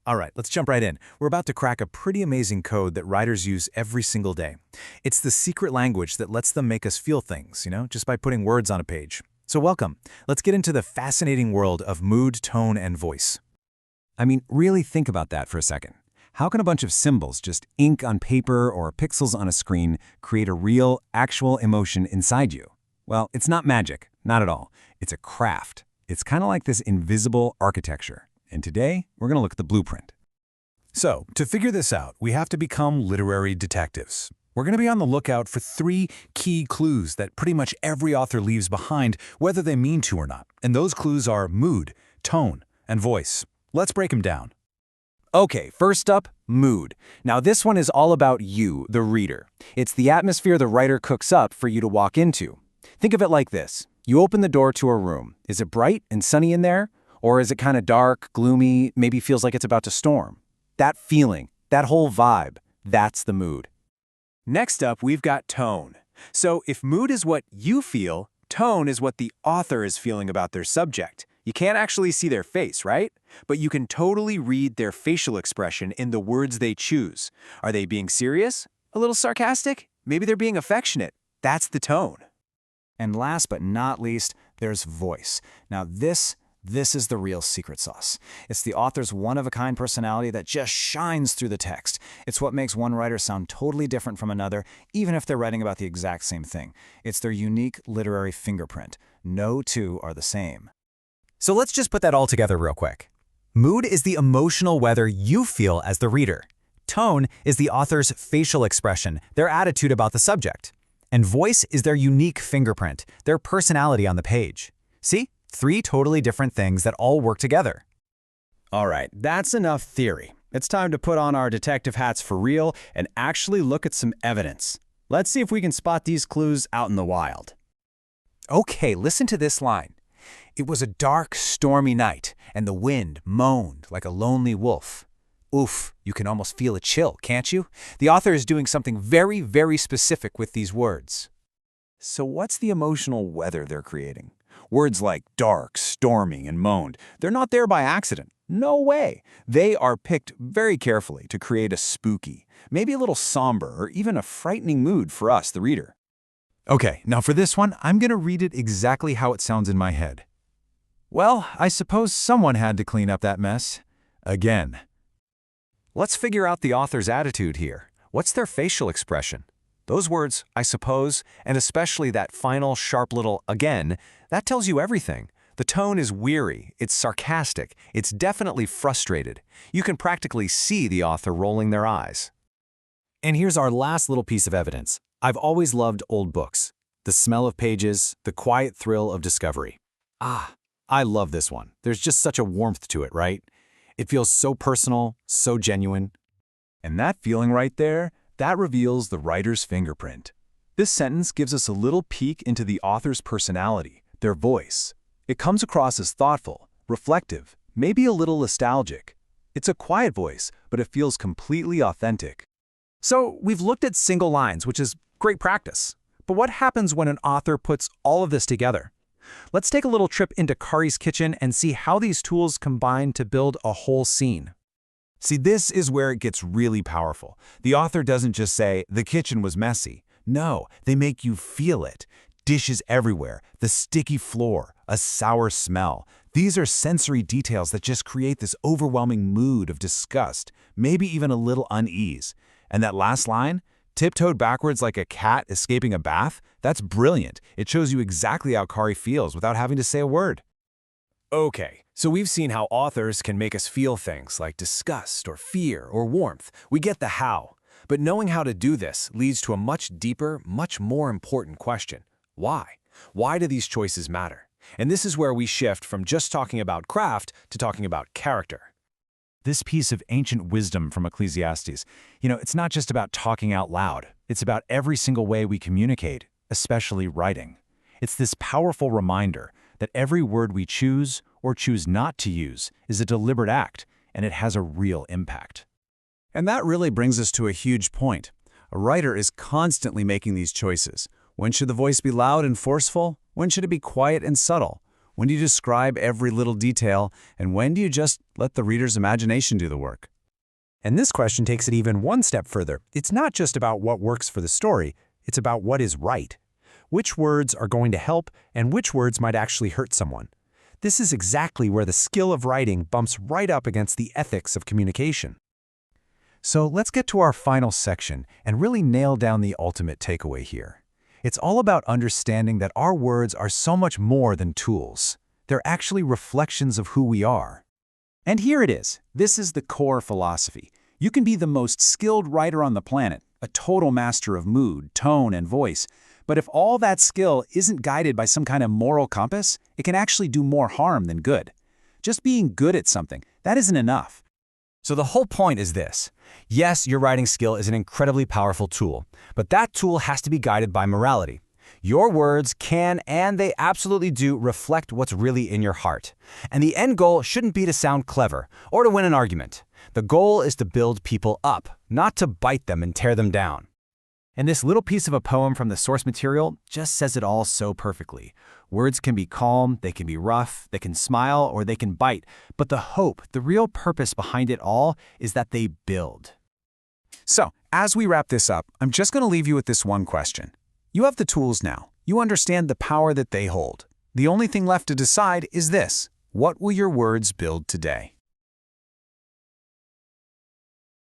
All right, let's jump right in. We're about to crack a pretty amazing code that writers use every single day. It's the secret language that lets them make us feel things, just by putting words on a page. So welcome. Let's get into the fascinating world of mood, tone, and voice. I mean, really think about that for a second. How can a bunch of symbols, just ink on paper or pixels on a screen, create a real, actual emotion inside you? Well, it's not magic, not at all. It's a craft. It's kind of like this invisible architecture. And today, we're going to look at the blueprint. So, to figure this out, we have to become literary detectives. We're going to be on the lookout for 3 key clues that pretty much every author leaves behind, whether they mean to or not. And those clues are mood, tone, and voice. Let's break them down. Okay, first up, mood. Now this one is all about you, the reader. It's the atmosphere the writer cooks up for you to walk into. Think of it like this. You open the door to a room. Is it bright and sunny in there? Or is it kind of dark, gloomy, maybe feels like it's about to storm? That feeling, that whole vibe, that's the mood. Next up, we've got tone. So if mood is what you feel, tone is what the author is feeling about their subject. You can't actually see their face, right? But you can totally read their facial expression in the words they choose. Are they being serious? A little sarcastic? Maybe they're being affectionate. That's the tone. And last but not least, there's voice. Now this is the real secret sauce. It's the author's one-of-a-kind personality that just shines through the text. It's what makes one writer sound totally different from another, even if they're writing about the exact same thing. It's their unique literary fingerprint. No two are the same. So let's just put that all together real quick. Mood is the emotional weather you feel as the reader. Tone is the author's facial expression, their attitude about the subject. And voice is their unique fingerprint, their personality on the page. See? 3 totally different things that all work together. All right, that's enough theory. It's time to put on our detective hats for real and actually look at some evidence. Let's see if we can spot these clues out in the wild. Okay, listen to this line. It was a dark, stormy night, and the wind moaned like a lonely wolf. Oof, you can almost feel a chill, can't you? The author is doing something very, very specific with these words. So what's the emotional weather they're creating? Words like dark, stormy, and moaned, they're not there by accident. No way. They are picked very carefully to create a spooky, maybe a little somber, or even a frightening mood for us, the reader. Okay, now for this one, I'm going to read it exactly how it sounds in my head. Well, I suppose someone had to clean up that mess. Again. Let's figure out the author's attitude here. What's their facial expression? Those words, I suppose, and especially that final sharp little again, that tells you everything. The tone is weary, it's sarcastic, it's definitely frustrated. You can practically see the author rolling their eyes. And here's our last little piece of evidence. I've always loved old books. The smell of pages, the quiet thrill of discovery. I love this one. There's just such a warmth to it, right? It feels so personal, so genuine. And that feeling right there, that reveals the writer's fingerprint. This sentence gives us a little peek into the author's personality, their voice. It comes across as thoughtful, reflective, maybe a little nostalgic. It's a quiet voice, but it feels completely authentic. So we've looked at single lines, which is great practice. But what happens when an author puts all of this together? Let's take a little trip into Kari's kitchen and see how these tools combine to build a whole scene. See, this is where it gets really powerful. The author doesn't just say, the kitchen was messy. No, they make you feel it. Dishes everywhere, the sticky floor, a sour smell. These are sensory details that just create this overwhelming mood of disgust, maybe even a little unease. And that last line, tiptoed backwards like a cat escaping a bath, that's brilliant. It shows you exactly how Kari feels without having to say a word. Okay, so we've seen how authors can make us feel things like disgust or fear or warmth. We get the how. But knowing how to do this leads to a much deeper, much more important question. Why? Why do these choices matter? And this is where we shift from just talking about craft to talking about character. This piece of ancient wisdom from Ecclesiastes, it's not just about talking out loud. It's about every single way we communicate, especially writing. It's this powerful reminder that every word we choose or choose not to use is a deliberate act, and it has a real impact. And that really brings us to a huge point. A writer is constantly making these choices. When should the voice be loud and forceful? When should it be quiet and subtle? When do you describe every little detail? And when do you just let the reader's imagination do the work? And this question takes it even one step further. It's not just about what works for the story, it's about what is right. Which words are going to help and which words might actually hurt someone. This is exactly where the skill of writing bumps right up against the ethics of communication. So let's get to our final section and really nail down the ultimate takeaway here. It's all about understanding that our words are so much more than tools. They're actually reflections of who we are. And here it is. This is the core philosophy. You can be the most skilled writer on the planet, a total master of mood, tone, and voice. But if all that skill isn't guided by some kind of moral compass, it can actually do more harm than good. Just being good at something, that isn't enough. So the whole point is this. Yes, your writing skill is an incredibly powerful tool, but that tool has to be guided by morality. Your words can, and they absolutely do, reflect what's really in your heart. And the end goal shouldn't be to sound clever or to win an argument. The goal is to build people up, not to bite them and tear them down. And this little piece of a poem from the source material just says it all so perfectly. Words can be calm, they can be rough, they can smile, or they can bite. But the hope, the real purpose behind it all is that they build. So, as we wrap this up, I'm just going to leave you with this one question. You have the tools now. You understand the power that they hold. The only thing left to decide is this: what will your words build today?